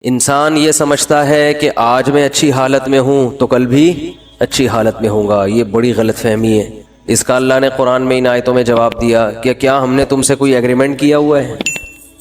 انسان یہ سمجھتا ہے کہ آج میں اچھی حالت میں ہوں تو کل بھی اچھی حالت میں ہوں گا، یہ بڑی غلط فہمی ہے۔ اس کا اللہ نے قرآن میں ان آیتوں میں جواب دیا کہ کیا ہم نے تم سے کوئی ایگریمنٹ کیا ہوا ہے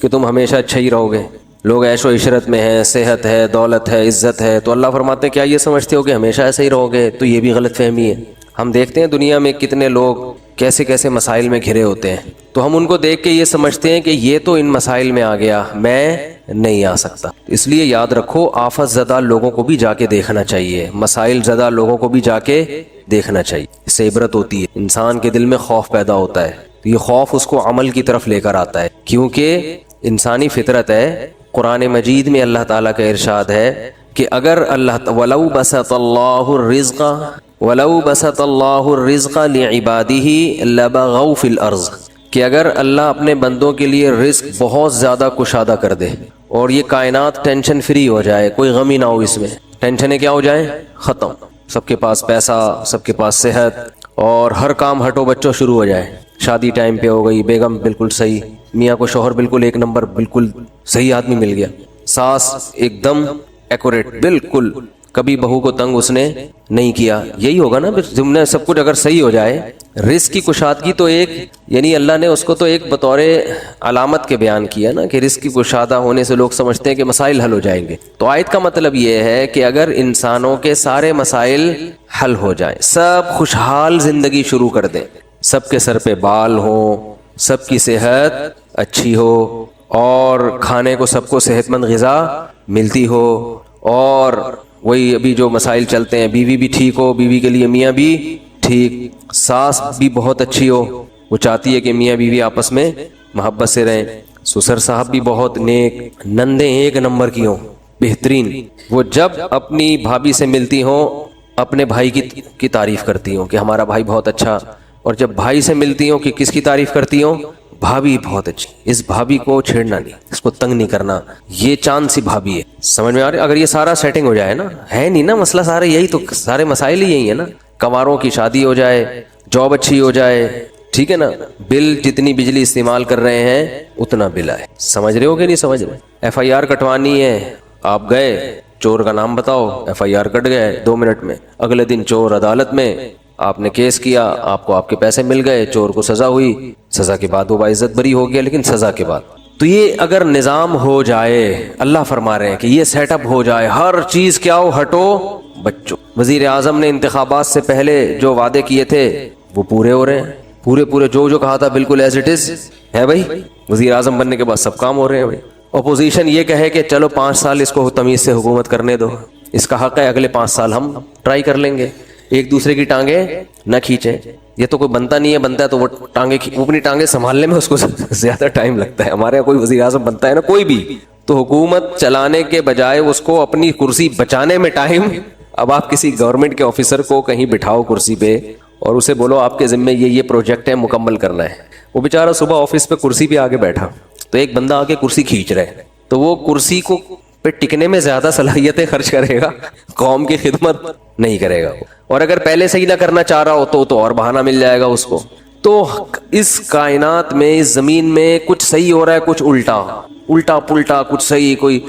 کہ تم ہمیشہ اچھا ہی رہو گے؟ لوگ عیش و عشرت میں ہیں، صحت ہے، دولت ہے، عزت ہے، تو اللہ فرماتے ہیں کیا یہ سمجھتے ہو کہ ہمیشہ ایسے ہی رہو گے؟ تو یہ بھی غلط فہمی ہے۔ ہم دیکھتے ہیں دنیا میں کتنے لوگ کیسے کیسے مسائل میں گھرے ہوتے ہیں، تو ہم ان کو دیکھ کے یہ سمجھتے ہیں کہ یہ تو ان مسائل میں آ گیا، میں نہیں آ سکتا۔ اس لیے یاد رکھو، آفت زدہ لوگوں کو بھی جا کے دیکھنا چاہیے، مسائل زدہ لوگوں کو بھی جا کے دیکھنا چاہیے، اس سے عبرت ہوتی ہے۔ انسان کے دل میں خوف پیدا ہوتا ہے تو یہ خوف اس کو عمل کی طرف لے کر آتا ہے، کیونکہ انسانی فطرت ہے۔ قرآن مجید میں اللہ تعالیٰ کا ارشاد ہے کہ اگر وَلَوْ بَسَطَ اللَّهُ الرِّزْقَ لِعِبَادِهِ لَبَغَوْا فِي الْأَرْضِ، کہ اگر اللہ اپنے بندوں کے لیے رزق بہت زیادہ کشادہ کر دے اور یہ کائنات ٹینشن فری ہو جائے، کوئی غم ہی نہ ہو، اس میں ٹینشنیں کیا ہو جائیں؟ ختم، سب کے پاس پیسہ، سب کے پاس صحت، اور ہر کام ہٹو بچوں شروع ہو جائے، شادی ٹائم پہ ہو گئی، بیگم بالکل صحیح، میاں کو شوہر بالکل ایک نمبر، بالکل صحیح آدمی مل گیا، ساس ایک دم ایکوریٹ، بالکل کبھی بہو کو تنگ اس نے نہیں کیا، یہی ہوگا نا پھر تم نے سب کچھ اگر صحیح ہو جائے۔ رزق کی کشادگی تو ایک، یعنی اللہ نے اس کو تو ایک بطور علامت کے بیان کیا نا کہ رزق کی کشادہ ہونے سے لوگ سمجھتے ہیں کہ مسائل حل ہو جائیں گے، تو آیت کا مطلب یہ ہے کہ اگر انسانوں کے سارے مسائل حل ہو جائیں، سب خوشحال زندگی شروع کر دیں، سب کے سر پہ بال ہوں، سب کی صحت اچھی ہو، اور کھانے کو سب کو صحت مند غذا ملتی ہو، اور وہی ابھی جو مسائل چلتے ہیں، بیوی بھی ٹھیک ہو، بیوی کے لیے میاں بھی ٹھیک، ساس بھی بہت اچھی ہو، وہ چاہتی ہے کہ میاں بیوی آپس میں محبت سے رہیں، سسر صاحب بھی بہت نیک، نندیں ایک نمبر کی ہوں، بہترین، وہ جب اپنی بھابھی سے ملتی ہوں اپنے بھائی کی تعریف کرتی ہوں کہ ہمارا بھائی بہت اچھا، اور جب بھائی سے ملتی ہوں کہ کس کی تعریف کرتی ہوں؟ بھابھی بہت اچھی، اس بھابھی کو چھیڑنا نہیں، اس کو تنگ نہیں کرنا، یہ چاند سی بھابھی ہے۔ سمجھ میں آ رہی؟ اگر یہ سارا سیٹنگ ہو جائے نا، ہے نہیں نا مسئلہ سارے یہی، تو سارے مسائل ہی یہی ہے نا، کنواروں کی شادی ہو جائے، جاب اچھی ہو جائے، ٹھیک ہے نا، بل جتنی بجلی استعمال کر رہے ہیں اتنا بل آئے، سمجھ رہے ہو کہ نہیں سمجھ رہے؟ ایف آئی آر کٹوانی ہے، آپ گئے، چور کا نام بتاؤ، ایف آئی آر کٹ گئے 2 منٹ میں، اگلے دن چور عدالت میں، آپ نے کیس کیا، آپ کو آپ کے پیسے مل گئے، چور کو سزا ہوئی، سزا کے بعد وہ باعزت بری ہو گیا، لیکن سزا کے بعد۔ تو یہ اگر نظام ہو جائے، اللہ فرما رہے ہیں کہ یہ سیٹ اپ ہو جائے، ہر چیز کیا ہو، ہٹو بچوں۔ وزیر اعظم نے انتخابات سے پہلے جو وعدے کیے تھے وہ پورے ہو رہے ہیں، پورے جو کہا تھا بالکل ایز اٹ از ہے بھائی، وزیر اعظم بننے کے بعد سب کام ہو رہے ہیں بھائی۔ اپوزیشن یہ کہے کہ چلو 5 سال اس کو تمیز سے حکومت کرنے دو، اس کا حق ہے، اگلے 5 سال ہم ٹرائی کر لیں گے، ایک دوسرے کی ٹانگیں نہ کھینچیں۔ یہ تو کوئی بنتا نہیں ہے، بنتا ہے تو وہ اپنی ٹانگیں سنبھالنے میں اس کو زیادہ ٹائم لگتا ہے۔ ہمارے یہاں کوئی وزیر اعظم بنتا ہے نا، کوئی بھی، تو حکومت چلانے کے بجائے اس کو اپنی کرسی بچانے میں ٹائم۔ اب آپ کسی گورنمنٹ کے آفیسر کو کہیں بٹھاؤ کرسی پہ اور اسے بولو آپ کے ذمے یہ پروجیکٹ ہے، مکمل کرنا ہے، وہ بیچارہ صبح آفس پہ کرسی پہ آگے بیٹھا تو ایک بندہ آ کے کرسی کھینچ رہا ہے، تو وہ کرسی کو پہ ٹکنے میں زیادہ صلاحیتیں خرچ کرے گا، قوم کی خدمت نہیں کرے گا، اور اگر پہلے سے ہی نہ کرنا چاہ رہا ہو تو اور بہانہ مل جائے گا اس کو۔ تو اس کائنات میں، اس زمین میں کچھ صحیح ہو رہا ہے، کچھ الٹا پلٹا، کچھ صحیح، کوئی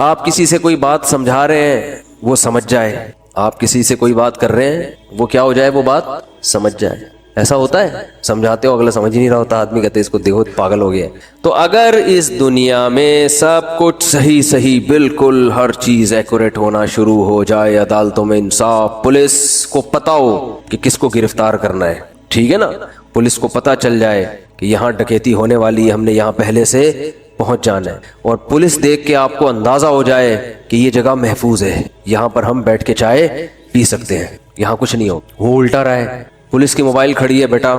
آپ کسی سے کوئی بات سمجھا رہے ہیں وہ سمجھ جائے، آپ کسی سے کوئی بات کر رہے ہیں وہ کیا ہو جائے، وہ بات سمجھ جائے، ایسا ہوتا ہے؟ سمجھاتے ہو اگلا سمجھ ہی نہیں رہا ہوتا، آدمی کہتے اس کو دیکھو پاگل ہو گیا۔ تو اگر اس دنیا میں سب کچھ صحیح بالکل ہر چیز ایکوریٹ ہونا شروع ہو جائے، عدالتوں میں انصاف، پولیس کو پتہ ہو کہ کس کو گرفتار کرنا ہے، ٹھیک ہے نا، پولیس کو پتہ چل جائے کہ یہاں ڈکیتی ہونے والی ہے، ہم نے یہاں پہلے سے پہنچ جانا ہے، اور پولیس دیکھ کے آپ کو اندازہ ہو جائے کہ یہ جگہ محفوظ ہے، یہاں پر ہم بیٹھ کے چائے پی سکتے ہیں، یہاں کچھ نہیں ہو، وہ الٹا رہا ہے، پولیس کی موبائل کھڑی ہے، بیٹا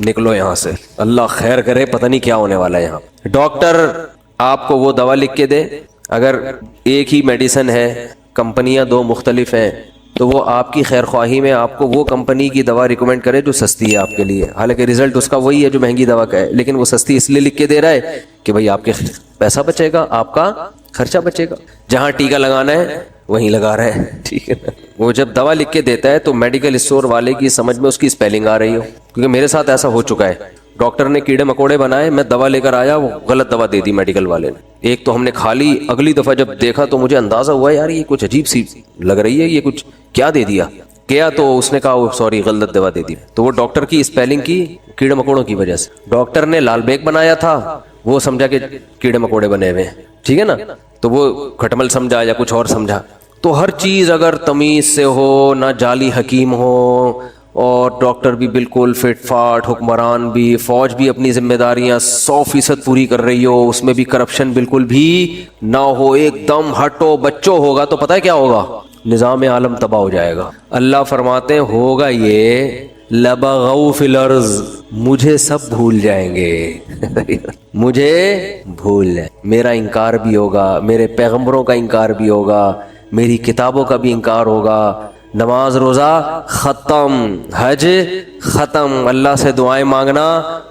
نکلو یہاں سے، اللہ خیر کرے، پتہ نہیں کیا ہونے والا ہے یہاں۔ ڈاکٹر آپ کو وہ دوا لکھ کے دے، اگر ایک ہی میڈیسن ہے، کمپنیاں 2 مختلف ہیں، تو وہ آپ کی خیر خواہی میں آپ کو وہ کمپنی کی دوا ریکمینڈ کرے جو سستی ہے آپ کے لیے، حالانکہ رزلٹ اس کا وہی ہے جو مہنگی دوا کا ہے، لیکن وہ سستی اس لیے لکھ کے دے رہا ہے کہ بھائی آپ کے پیسہ بچے گا، آپ کا خرچہ بچے گا، جہاں ٹیکہ لگانا ہے وہیں لگا رہا ہے، ٹھیک ہے نا۔ وہ جب دوا لکھ کے دیتا ہے تو میڈیکل اسٹور والے کی سمجھ میں اس کی اسپیلنگ آ رہی ہو، کیونکہ میرے ساتھ ایسا ہو چکا ہے، ڈاکٹر نے کیڑے مکوڑے بنائے, میں دوا لے کر آیا, وہ غلط دوا دے دی میڈیکل والے نے. ایک تو ہم نے کھا لی, اگلی دفعہ جب دیکھا تو مجھے اندازہ ہوا یار یہ کچھ عجیب سی لگ رہی ہے, یہ کچھ کیا دے دیا کیا, تو اس نے کہا سوری غلط دوا دے دی. تو وہ ڈاکٹر کی اسپیلنگ کی کیڑے مکوڑوں کی وجہ سے. ڈاکٹر نے لال بیگ بنایا تھا, وہ سمجھا کہ کیڑے مکوڑے بنے ہوئے ہیں, ٹھیک ہے نا, تو وہ کھٹمل سمجھا یا کچھ اور سمجھا. تو ہر چیز اگر تمیز سے ہو, نہ جعلی حکیم ہو, اور ڈاکٹر بھی بالکل فٹ فاٹ, حکمران بھی, فوج بھی اپنی ذمہ داریاں 100% پوری کر رہی ہو, اس میں بھی کرپشن بالکل بھی نہ ہو, ایک دم ہٹو بچو ہوگا, تو پتہ ہے کیا ہوگا, نظام عالم تباہ ہو جائے گا. اللہ فرماتے ہیں ہوگا یہ لبغوا فی الارض, مجھے سب بھول جائیں گے مجھے بھول جائیں, میرا انکار بھی ہوگا, میرے پیغمبروں کا انکار بھی ہوگا, میری کتابوں کا بھی انکار ہوگا, نماز روزہ ختم, حج ختم, اللہ سے دعائیں مانگنا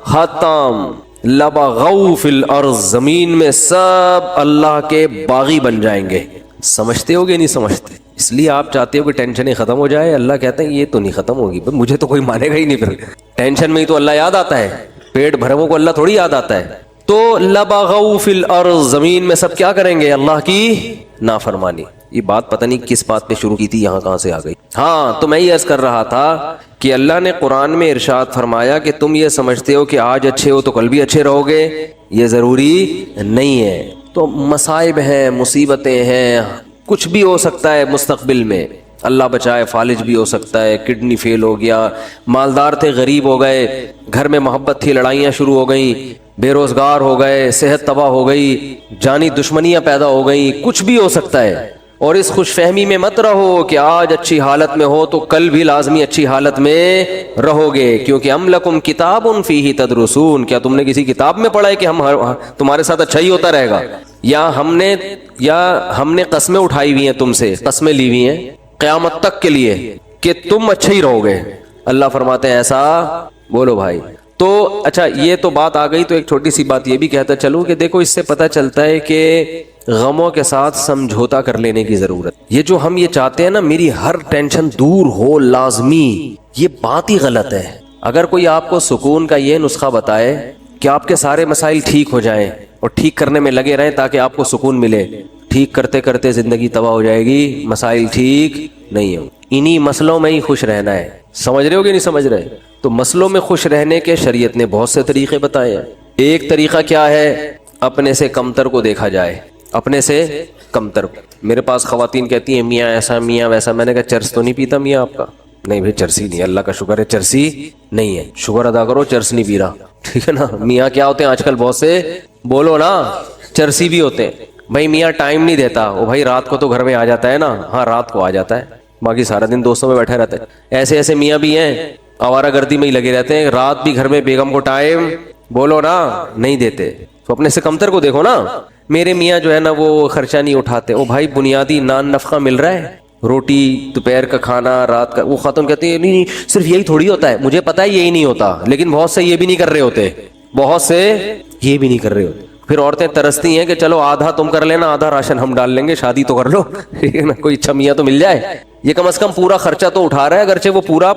ختم. لبغوا فی الارض, زمین میں سب اللہ کے باغی بن جائیں گے. سمجھتے ہو گے نہیں سمجھتے؟ اس لیے آپ چاہتے ہو کہ ٹینشنیں ختم ہو جائے, اللہ کہتے ہیں یہ تو نہیں ختم ہوگی, مجھے تو کوئی مانے گا ہی نہیں. پھر ٹینشن میں ہی تو اللہ یاد آتا ہے, پیٹ بھرموں کو اللہ تھوڑی یاد آتا ہے. تو لبغوا فی الارض, زمین میں سب کیا کریں گے, اللہ کی نافرمانی. یہ بات پتہ نہیں کس بات پہ شروع کی تھی, یہاں کہاں سے آ گئی. ہاں تو میں یہ عرض کر رہا تھا کہ اللہ نے قرآن میں ارشاد فرمایا کہ تم یہ سمجھتے ہو کہ آج اچھے ہو تو کل بھی اچھے رہو گے, یہ ضروری نہیں ہے. تو مصائب ہیں, مصیبتیں ہیں, کچھ بھی ہو سکتا ہے مستقبل میں, اللہ بچائے, فالج بھی ہو سکتا ہے, کڈنی فیل ہو گیا, مالدار تھے غریب ہو گئے, گھر میں محبت تھی لڑائیاں شروع ہو گئیں, بے روزگار ہو گئے, صحت تباہ ہو گئی, جانی دشمنیاں پیدا ہو گئیں, کچھ بھی ہو سکتا ہے. اور اس خوش فہمی میں مت رہو کہ آج اچھی حالت میں ہو تو کل بھی لازمی اچھی حالت میں رہو گے, کیونکہ ام لکم کتاب فیہ تدرسون, کیا تم نے کسی کتاب میں پڑھا ہے کہ ہم تمہارے ساتھ اچھا ہی ہوتا رہے گا, یا ہم نے قسمیں اٹھائی ہوئی ہیں تم سے, قسمیں لی ہوئی ہیں قیامت تک کے لیے کہ تم اچھے ہی رہو گے. اللہ فرماتے ہیں ایسا بولو بھائی. تو اچھا یہ تو بات آ گئی, تو ایک چھوٹی سی بات یہ بھی کہتا چلوں کہ دیکھو اس سے پتہ چلتا ہے کہ غموں کے ساتھ سمجھوتا کر لینے کی ضرورت. یہ جو ہم یہ چاہتے ہیں نا میری ہر ٹینشن دور ہو لازمی, یہ بات ہی غلط ہے. اگر کوئی آپ کو سکون کا یہ نسخہ بتائے کہ آپ کے سارے مسائل ٹھیک ہو جائیں اور ٹھیک کرنے میں لگے رہیں تاکہ آپ کو سکون ملے, ٹھیک کرتے کرتے زندگی تباہ ہو جائے گی, مسائل ٹھیک نہیں ہوں. انہی مسئلوں میں ہی خوش رہنا ہے. سمجھ رہے ہو کہ نہیں سمجھ رہے؟ تو مسئلوں میں خوش رہنے کے شریعت نے بہت سے طریقے بتائے ہیں. ایک طریقہ کیا ہے, اپنے سے کمتر کو دیکھا جائے, اپنے سے کمتر. میرے پاس خواتین کہتی ہیں میاں ایسا میاں ویسا, میں نے کہا چرس تو نہیں پیتا میاں آپ کا؟ نہیں بھائی چرسی نہیں, اللہ کا شکر ہے چرسی نہیں ہے, شکر ادا کرو چرس نہیں پی رہا, ٹھیک ہے نا. میاں کیا ہوتے ہیں آج کل بہت سے, بولو نا, چرسی بھی ہوتے ہیں. بھائی میاں ٹائم نہیں دیتا, وہ بھائی رات کو تو گھر میں آ جاتا ہے نا, ہاں رات کو آ جاتا ہے, باقی سارا دن دوستوں میں بیٹھے رہتے ہیں. ایسے ایسے میاں بھی ہیں آوارہ گردی میں ہی لگے رہتے ہیں, رات بھی گھر میں بیگم کو ٹائم بولو نا نہیں دیتے. تو اپنے سے کمتر کو دیکھو نا. میرے میاں جو ہے نا وہ خرچہ نہیں اٹھاتے, وہ بھائی بنیادی نان نفقہ مل رہا ہے, روٹی, دوپہر کا کھانا, رات کا. وہ خاتون کہتے ہیں نہیں صرف یہی تھوڑی ہوتا ہے, مجھے پتا ہے یہی نہیں ہوتا, لیکن بہت سے یہ بھی نہیں کر رہے ہوتے, بہت سے یہ بھی نہیں کر رہے ہوتے. پھر عورتیں ترستی ہیں کہ چلو آدھا تم کر لینا, آدھا راشن ہم ڈال لیں گے, شادی تو کر لو, کوئی اچھا میاں تو مل جائے. یہ کم از کم پورا خرچہ تو اٹھا رہا ہے, اگرچہ وہ پورا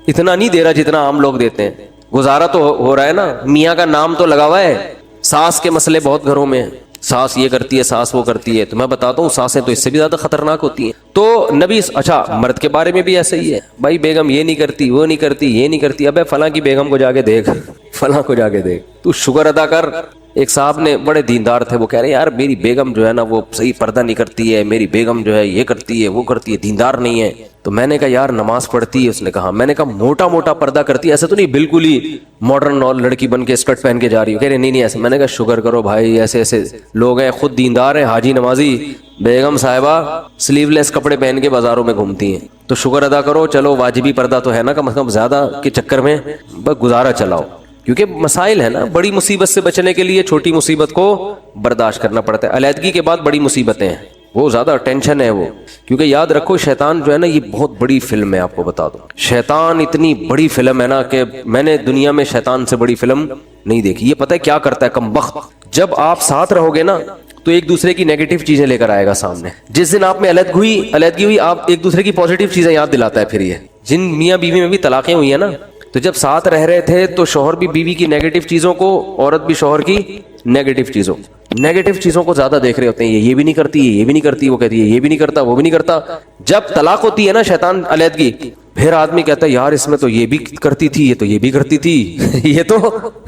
اتنا نہیں دے رہا جتنا عام لوگ دیتے ہیں, گزارا تو ہو رہا ہے نا. میاں کا نام تو لگا ہوا ہے. ساس کے مسئلے بہت گھروں میں ہیں, ساس یہ کرتی ہے, ساس وہ کرتی ہے. تو میں بتاتا ہوں ساسیں تو اس سے بھی زیادہ خطرناک ہوتی ہیں. تو نبی, اچھا مرد کے بارے میں بھی ایسا ہی ہے, بھائی بیگم یہ نہیں کرتی, وہ نہیں کرتی, یہ نہیں کرتی. ابے فلاں کی بیگم کو جا کے دیکھ, فلاں کو جا کے دیکھ, تو شکر ادا کر. ایک صاحب نے بڑے دیندار تھے, وہ کہہ رہے ہیں یار میری بیگم جو ہے نا وہ صحیح پردہ نہیں کرتی ہے, میری بیگم جو ہے یہ کرتی ہے وہ کرتی ہے, دیندار نہیں ہے. تو میں نے کہا یار نماز پڑھتی ہے؟ اس نے کہا, میں نے کہا موٹا موٹا پردہ کرتی ہے, ایسا تو نہیں بالکل ہی ماڈرن لڑکی بن کے اسکرٹ پہن کے جا رہی ہو؟ کہہ رہے نہیں ایسے. میں نے کہا شکر کرو بھائی, ایسے ایسے لوگ ہیں خود دیندار ہیں, حاجی نمازی, بیگم صاحبہ سلیو لیس کپڑے پہن کے بازاروں میں گھومتی ہیں. تو شکر ادا کرو, چلو واجبی پردہ تو ہے نا کم از کم, زیادہ کے چکر میں بس گزارا چلاؤ, کیونکہ مسائل ہے نا. بڑی مصیبت سے بچنے کے لیے چھوٹی مصیبت کو برداشت کرنا پڑتا ہے. علیحدگی کے بعد بڑی مصیبتیں ہیں, وہ زیادہ ٹینشن ہے وہ, کیونکہ یاد رکھو شیطان جو ہے نا یہ بہت بڑی فلم ہے. آپ کو بتا دوں شیطان اتنی بڑی فلم ہے نا کہ میں نے دنیا میں شیطان سے بڑی فلم نہیں دیکھی. یہ پتہ ہے کیا کرتا ہے کم بخت, جب آپ ساتھ رہو گے نا تو ایک دوسرے کی نیگیٹو چیزیں لے کر آئے گا سامنے. جس دن آپ میں علیحدگی ہوئی آپ ایک دوسرے کی پازیٹیو چیزیں یاد دلاتا ہے. پھر یہ جن میاں بیوی میں بھی طلاقیں ہوئی ہیں نا, تو جب ساتھ رہ رہے تھے تو شوہر بھی بیوی کی نیگیٹو چیزوں کو، عورت بھی شوہر کی نیگیٹو چیزوں کو زیادہ دیکھ رہے ہوتے ہیں. یہ بھی نہیں کرتی، یہ بھی نہیں کرتی، وہ کہتی ہے یہ بھی نہیں کرتا، وہ بھی نہیں کرتا. جب طلاق ہوتی ہے نا شیطان علیحدگی، پھر آدمی کہتا ہے یار اس میں تو یہ بھی کرتی تھی، یہ تو یہ بھی کرتی تھی، یہ تو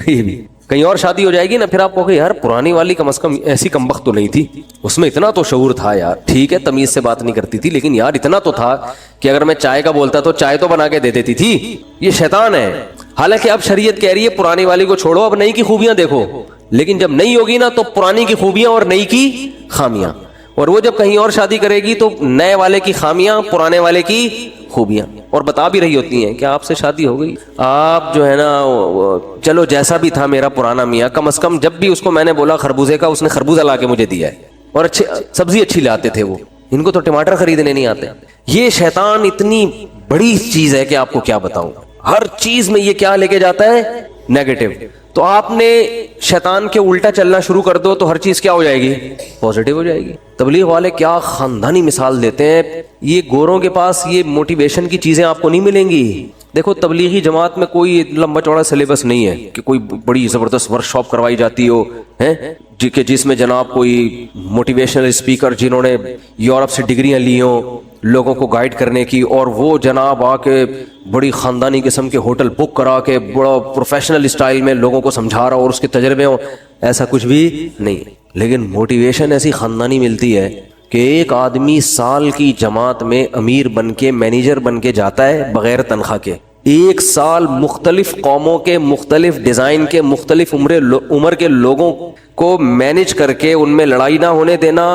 یہ بھی. کہیں اور شادی ہو جائے گی نا، پھر آپ کہو گے یار پرانی والی کم از کم ایسی کمبخت تو نہیں تھی، اس میں اتنا تو شعور تھا یار. ٹھیک ہے تمیز سے بات نہیں کرتی تھی، لیکن یار اتنا تو تھا کہ اگر میں چائے کا بولتا تو چائے تو بنا کے دے دیتی تھی. یہ شیطان ہے. حالانکہ اب شریعت کہہ رہی ہے پرانی والی کو چھوڑو، اب نئی کی خوبیاں دیکھو. لیکن جب نئی ہوگی نا تو پرانی کی خوبیاں اور نئی کی خامیاں، اور وہ جب کہیں اور شادی کرے گی تو نئے والے کی خامیاں، پرانے والے کی خوبیاں. اور بتا بھی رہی ہوتی ہیں کہ آپ سے شادی ہو گئی، آپ جو ہے نا چلو جیسا بھی تھا میرا پرانا میاں، کم از کم جب بھی اس کو میں نے بولا خربوزے کا، اس نے خربوزہ لا کے مجھے دیا ہے، اور اچھی سبزی اچھی لاتے تھے وہ. ان کو تو ٹماٹر خریدنے نہیں آتے. یہ شیطان اتنی بڑی چیز ہے کہ آپ کو کیا بتاؤں. ہر چیز میں یہ کیا لے کے جاتا ہے؟ نیگیٹو. تو آپ نے شیطان کے الٹا چلنا شروع کر دو تو ہر چیز کیا ہو جائے گی؟ پازیٹیو ہو جائے گی. تبلیغ والے کیا خاندانی مثال دیتے ہیں. یہ گوروں کے پاس یہ موٹیویشن کی چیزیں آپ کو نہیں ملیں گی. دیکھو تبلیغی جماعت میں کوئی لمبا چوڑا سلیبس نہیں ہے کہ کوئی بڑی زبردست ورک شاپ کروائی جاتی ہو کہ جس میں جناب کوئی موٹیویشنل اسپیکر جنہوں نے یورپ سے ڈگریاں لی ہوں لوگوں کو گائیڈ کرنے کی، اور وہ جناب آ کے بڑی خاندانی قسم کے ہوٹل بک کرا کے بڑا پروفیشنل اسٹائل میں لوگوں کو سمجھا رہا ہو اور اس کے تجربے ہوں. ایسا کچھ بھی نہیں. لیکن موٹیویشن ایسی خاندانی ملتی ہے کہ ایک آدمی سال کی جماعت میں امیر بن کے مینیجر بن کے جاتا ہے بغیر تنخواہ کے. ایک سال مختلف قوموں کے، مختلف ڈیزائن کے، مختلف عمر کے لوگوں کو مینیج کر کے ان میں لڑائی نہ ہونے دینا،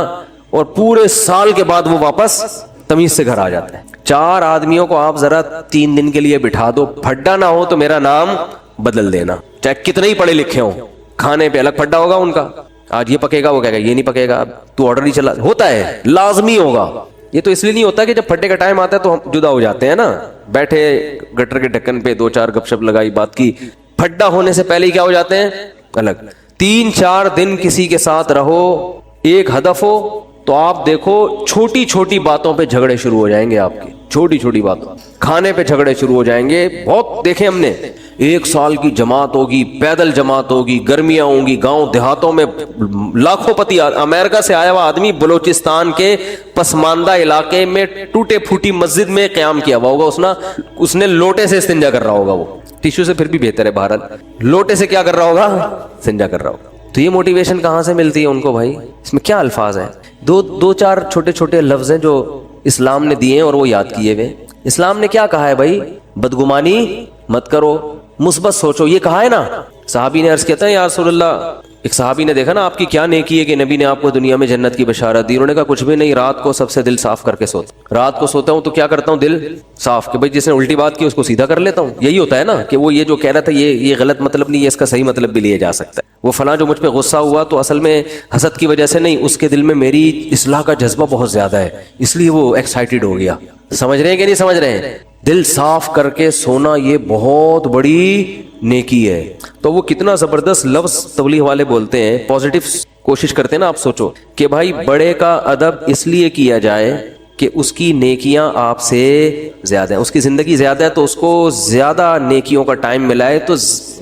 اور پورے سال کے بعد وہ واپس تمیز سے گھر آ جاتا ہے. 4 آدمیوں کو آپ ذرا 3 دن کے لیے بٹھا دو، پھڈا نہ ہو تو میرا نام بدل دینا، چاہے کتنے ہی پڑھے لکھے ہوں. کھانے پہ الگ پھڈا ہوگا ان کا، آج یہ پکے گا وہ کہے گا یہ نہیں پکے گا، تو آرڈر ہی چلا ہوتا ہے، لازمی ہوگا. یہ تو اس لیے نہیں ہوتا کہ جب پھڈے کا ٹائم آتا ہے تو ہم جدا ہو جاتے ہیں نا، بیٹھے گٹر کے ڈھکن پہ 2-4 گپ شپ لگائی، بات کی. پھڈا ہونے سے پہلے ہی کیا ہو جاتے ہیں؟ الگ. 3-4 دن کسی کے ساتھ رہو، ایک ہدف ہو، تو آپ دیکھو چھوٹی چھوٹی باتوں پہ جھگڑے شروع ہو جائیں گے. آپ کی چھوٹی چھوٹی باتوں، کھانے پہ جھگڑے شروع ہو جائیں گے. بہت دیکھیں ہم نے. 1 سال کی جماعت ہوگی، پیدل جماعت ہوگی، گرمیاں ہوں گی، گاؤں دیہاتوں میں لاکھوں پتی. امریکہ سے آیا ہوا آدمی بلوچستان کے پسماندہ علاقے میں ٹوٹے پھوٹی مسجد میں قیام کیا ہوا ہوگا. اس نے لوٹے سے استنجا کر رہا ہوگا، وہ ٹیشو سے پھر بھی بہتر ہے، بہرحال لوٹے سے کیا کر رہا ہوگا؟ استنجا کر رہا ہوگا. تو یہ موٹیویشن کہاں سے ملتی ہے ان کو بھائی؟ اس میں کیا الفاظ ہیں؟ 2-4 چھوٹے چھوٹے لفظ ہیں جو اسلام نے دیے ہیں اور وہ یاد کیے ہوئے. اسلام نے کیا کہا ہے بھائی؟ بدگمانی مت کرو، مثبت سوچو. یہ کہا ہے نا. صحابی نے عرض کیا تھا یا رسول اللہ، ایک صحابی نے دیکھا نا آپ کی کیا نیکی ہے کہ نبی نے آپ کو دنیا میں جنت کی بشارت دی. انہوں نے کہا کچھ بھی نہیں، رات کو سب سے دل صاف کر کے سوتا. رات کو سوتا ہوں تو کیا کرتا ہوں؟ دل صاف. کہ بھائی جس نے الٹی بات کی اس کو سیدھا کر لیتا ہوں. یہی ہوتا ہے نا کہ وہ یہ جو کہہ رہا تھا یہ غلط مطلب نہیں ہے، اس کا صحیح مطلب بھی لیا جا سکتا ہے. وہ فلاں جو مجھ پہ غصہ ہوا تو اصل میں حسد کی وجہ سے نہیں، اس کے دل میں میری اصلاح کا جذبہ بہت زیادہ ہے، اس لیے وہ ایکسائٹیڈ ہو گیا. سمجھ رہے ہیں کہ نہیں سمجھ رہے ہیں؟ دل صاف کر کے سونا یہ بہت بڑی نیکی ہے. تو وہ کتنا زبردست لفظ تبلیغ والے بولتے ہیں، پازیٹیو کوشش کرتے ہیں نا. آپ سوچو کہ بھائی بڑے کا ادب اس لیے کیا جائے کہ اس کی نیکیاں آپ سے زیادہ ہیں، اس کی زندگی زیادہ ہے تو اس کو زیادہ نیکیوں کا ٹائم ملا ہے، تو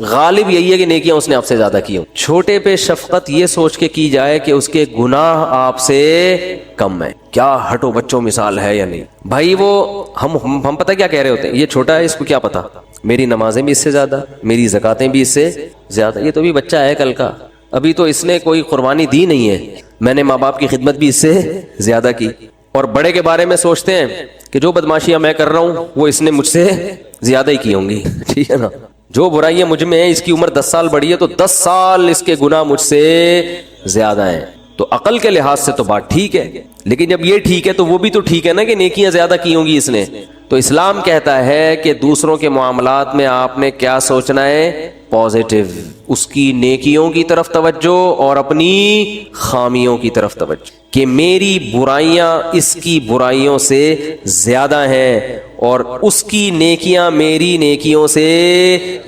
غالب یہی ہے کہ نیکیاں اس نے آپ سے زیادہ کی ہوں. چھوٹے پہ شفقت یہ سوچ کے کی جائے کہ اس کے گناہ آپ سے کم ہیں. کیا ہٹو بچوں مثال ہے یا نہیں بھائی؟ وہ ہم پتہ کیا کہہ رہے ہوتے ہیں، یہ چھوٹا ہے اس کو کیا پتا، میری نمازیں بھی اس سے زیادہ، میری زکاتیں بھی اس سے زیادہ. یہ تو بھی بچہ ہے کل کا، ابھی تو اس نے کوئی قربانی دی نہیں ہے، میں نے ماں باپ کی خدمت بھی اس سے زیادہ کی. اور بڑے کے بارے میں سوچتے ہیں کہ جو بدماشیاں میں کر رہا ہوں وہ اس نے مجھ سے زیادہ ہی کی ہوں گی. ٹھیک ہے نا؟ جو برائیاں مجھ میں ہیں، اس کی عمر 10 سال بڑی ہے تو 10 سال اس کے گناہ مجھ سے زیادہ ہیں. تو عقل کے لحاظ سے تو بات ٹھیک ہے، لیکن جب یہ ٹھیک ہے تو وہ بھی تو ٹھیک ہے نا کہ نیکیاں زیادہ کی ہوں گی اس نے. تو اسلام کہتا ہے کہ دوسروں کے معاملات میں آپ نے کیا سوچنا ہے؟ پازیٹیو. اس کی نیکیوں کی طرف توجہ اور اپنی خامیوں کی طرف توجہ، کہ میری برائیاں اس کی برائیوں سے زیادہ ہیں اور اس کی نیکیاں میری نیکیوں سے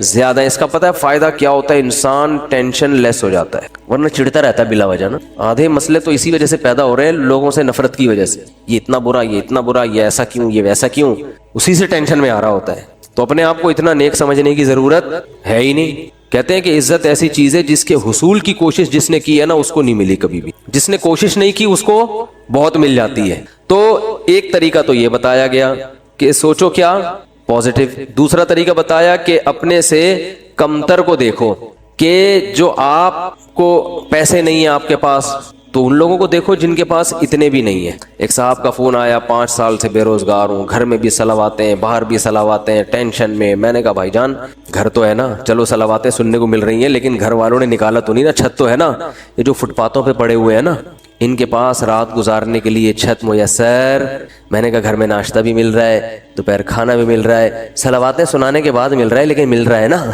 زیادہ ہیں. اس کا پتہ ہے فائدہ کیا ہوتا ہے؟ انسان ٹینشن لیس ہو جاتا ہے، ورنہ چڑھتا رہتا ہے بلا وجہ نا. آدھے مسئلے تو اسی وجہ سے پیدا ہو رہے ہیں، لوگوں سے نفرت کی وجہ سے. یہ اتنا برا، یہ اتنا برا، یہ ایسا کیوں، یہ ویسا کیوں، اسی سے ٹینشن میں آ رہا ہوتا ہے. تو اپنے آپ کو اتنا نیک سمجھنے کی ضرورت ہے ہی نہیں. کہتے ہیں کہ عزت ایسی چیز ہے جس کے حصول کی کوشش جس نے کی ہے نا اس کو نہیں ملی کبھی بھی, جس نے کوشش نہیں کی اس کو بہت مل جاتی ہے. تو ایک طریقہ تو یہ بتایا گیا کہ سوچو کیا پازیٹیو. دوسرا طریقہ بتایا کہ اپنے سے کمتر کو دیکھو, کہ جو آپ کو پیسے نہیں ہیں آپ کے پاس تو ان لوگوں کو دیکھو جن کے پاس اتنے بھی نہیں ہیں. ایک صاحب کا فون آیا, 5 سال سے بے روزگار ہوں, گھر میں بھی صلواتیں ہیں, باہر بھی صلواتیں ہیں, ٹینشن میں. میں نے کہا بھائی جان گھر تو ہے نا, چلو صلواتیں سننے کو مل رہی ہیں لیکن گھر والوں نے نکالا تو نہیں نا, چھت تو ہے نا. یہ جو فٹ پاتھوں پہ پڑے ہوئے ہیں نا ان کے پاس رات گزارنے کے لیے چھت میسر. میں نے کہا گھر میں ناشتہ بھی مل رہا ہے, دوپہر کھانا بھی مل رہا ہے, صلواتیں سنانے کے بعد مل رہا ہے لیکن مل رہا ہے نا.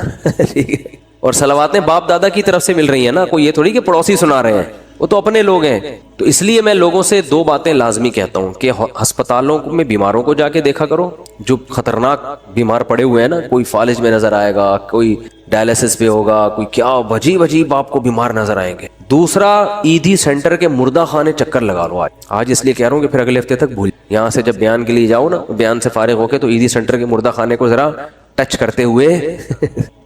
اور صلواتیں باپ دادا کی طرف سے مل رہی ہیں نا, کوئی یہ تھوڑی کہ پڑوسی سنا رہے ہیں, وہ تو اپنے لوگ ہیں. تو اس لیے میں لوگوں سے 2 باتیں لازمی کہتا ہوں کہ ہسپتالوں میں بیماروں کو جا کے دیکھا کرو, جو خطرناک بیمار پڑے ہوئے ہیں نا, کوئی فالج میں نظر آئے گا, کوئی ڈائلسس پہ ہوگا, کوئی کیا عجیب عجیب آپ کو بیمار نظر آئیں گے. دوسرا ایدھی سینٹر کے مردہ خانے چکر لگا لو آج اس لیے کہہ رہا ہوں کہ پھر اگلے ہفتے تک بھول, یہاں سے جب بیان کے لیے جاؤ نا, بیان سے فارغ ہو کے تو ایدھی سینٹر کے مردہ خانے کو ذرا ٹچ کرتے ہوئے.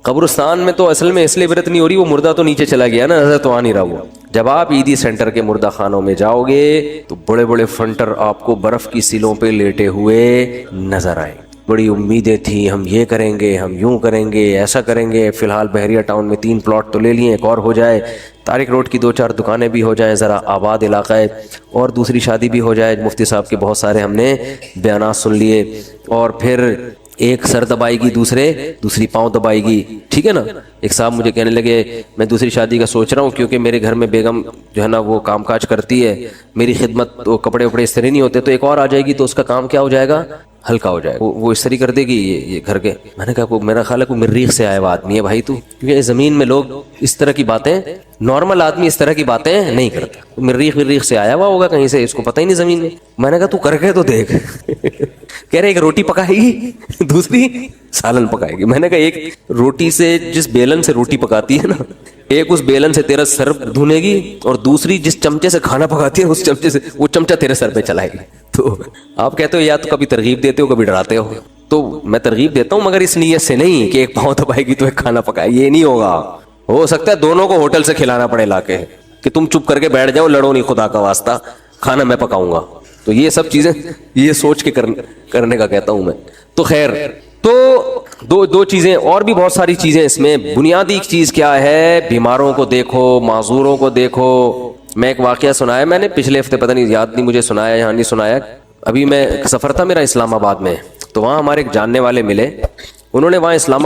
قبرستان میں تو اصل میں اس لیے عبرت نہیں ہو رہی, وہ مردہ تو نیچے چلا گیا نا, نظر تو آ نہیں رہا. وہ جب آپ عیدی سینٹر کے مردہ خانوں میں جاؤ گے تو بڑے بڑے فنٹر آپ کو برف کی سیلوں پہ لیٹے ہوئے نظر آئیں. بڑی امیدیں تھیں, ہم یہ کریں گے, ہم یوں کریں گے, ایسا کریں گے. فی الحال بحریہ ٹاؤن میں 3 پلاٹ تو لے لیے, ایک اور ہو جائے, طارق روڈ کی 2-4 دکانیں بھی ہو جائیں, ذرا آباد علاقہ ہے, اور دوسری شادی بھی ہو جائے. مفتی صاحب کے بہت سارے ہم نے بیانات سن لیے, اور پھر ایک سر دبائے گی, دوسری پاؤں دبائے گی, ٹھیک ہے نا. ایک صاحب مجھے کہنے لگے میں دوسری شادی کا سوچ رہا ہوں کیونکہ میرے گھر میں بیگم جو ہے نا وہ کام کاج کرتی ہے, میری خدمت وہ کپڑے وپڑے استری نہیں ہوتے, تو ایک اور آ جائے گی تو اس کا کام کیا ہو جائے گا, ہلکا ہو جائے گا, وہ استری کر دے گی یہ گھر کے. میں نے کہا میرا خیال ہے کوئی مریخ سے آیا ہوا آدمی ہے بھائی تو, کیونکہ اس زمین میں لوگ اس طرح کی باتیں, نارمل آدمی اس طرح کی باتیں نہیں کرتا. مریخ سے آیا ہوا ہوگا کہیں سے, اس کو پتہ ہی نہیں زمین میں. میں نے کہا تو کر کے تو دیکھ. کہہ رہے ایک روٹی پکائے گی, دوسری سالن پکائے گی. میں نے کہا ایک روٹی سے, جس بیلن سے روٹی پکاتی ہے نا, ایک اس بیلن سے تیرا سر دھونے گی, اور دوسری جس چمچے سے کھانا پکاتی ہے اس چمچے سے وہ چمچہ تیرے سر پہ چلائے گی. تو آپ کہتے ہو یا تو کبھی ترغیب دیتے ہو کبھی ڈراتے ہو. تو میں ترغیب دیتا ہوں مگر اس نیت سے نہیں کہ ایک پاؤں دبائے گی تو ایک کھانا پکائے, یہ نہیں ہوگا. ہو سکتا ہے دونوں کو ہوٹل سے کھلانا پڑے لا کے, کہ تم چپ کر کے بیٹھ جاؤ, لڑو نہیں, خدا کا واسطہ کھانا میں پکاؤں گا. تو یہ سب چیزیں یہ سوچ کے کرنے کا کہتا ہوں میں. تو خیر, تو دو چیزیں, اور بھی بہت ساری چیزیں اس میں. بنیادی چیز کیا ہے, بیماروں کو دیکھو, معذوروں کو دیکھو. میں ایک واقعہ سنایا میں نے پچھلے ہفتے, پتہ نہیں یاد نہیں مجھے سنایا یا نہیں سنایا. ابھی میں سفر تھا میرا اسلام آباد میں, تو وہاں ہمارے ایک جاننے والے ملے, انہوں نے وہاں اسلام